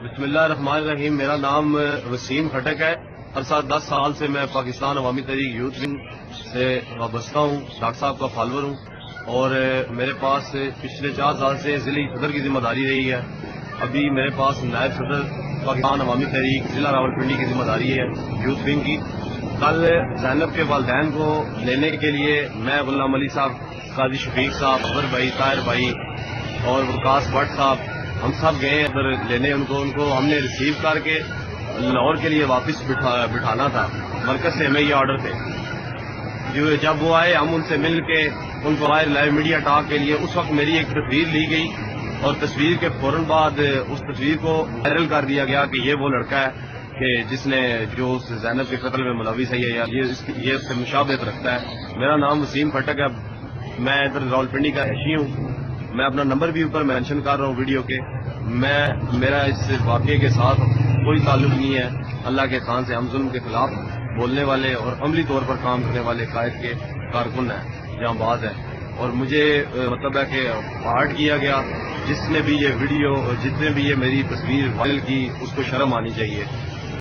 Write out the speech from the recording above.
بسم اللہ الرحمن الرحیم۔ میرا نام وسیم خٹک ہے۔ ہر سال 10 سال سے میں پاکستان عوامی تحریک یوتھ ونگ سے وابستہ ہوں، ڈاکٹر صاحب کا فالوور ہوں، اور میرے پاس پچھلے 4 سال سے ضلعی صدر کی ذمہ داری رہی ہے۔ ابھی میرے پاس نائب صدر پاکستان عوامی تحریک ضلع راولپنڈی کی ذمہ داری ہے یوتھ ونگ کی۔ کل زینب کے والدین کو لینے کے لیے میں غلام علی صاحب، قاضی شفیق صاحب، اکبر بھائی، طاہر بھائی اور وقاص بٹ صاحب، ہم سب گئے ادھر لینے ان کو ہم نے ریسیو کر کے لاہور کے لیے واپس بٹھانا تھا۔ مرکز سے ہمیں یہ آرڈر تھے۔ جب وہ آئے ہم ان سے مل کے ان کو آئے لائیو میڈیا ٹاک کے لیے۔ اس وقت میری ایک تصویر لی گئی اور تصویر کے فوراً بعد اس تصویر کو وائرل کر دیا گیا کہ یہ وہ لڑکا ہے کہ جس نے جو اس زینب کے قتل میں ملوث ہے، یا یہ اس سے مشابہت رکھتا ہے۔ میرا نام وسیم خٹک ہے، میں ادھر راولپنڈی کا رہائشی ہوں۔ میں اپنا نمبر بھی اوپر مینشن کر رہا ہوں ویڈیو کے۔ میرا اس واقعے کے ساتھ کوئی تعلق نہیں ہے۔ اللہ کے خان سے ہم ظلم کے خلاف بولنے والے اور عملی طور پر کام کرنے والے قائد کے کارکن ہیں، جہاں بات ہے۔ اور مجھے مطلب ہے کہ پارٹ کیا گیا، جس نے بھی یہ ویڈیو، جتنے بھی یہ میری تصویر وائرل کی، اس کو شرم آنی چاہیے۔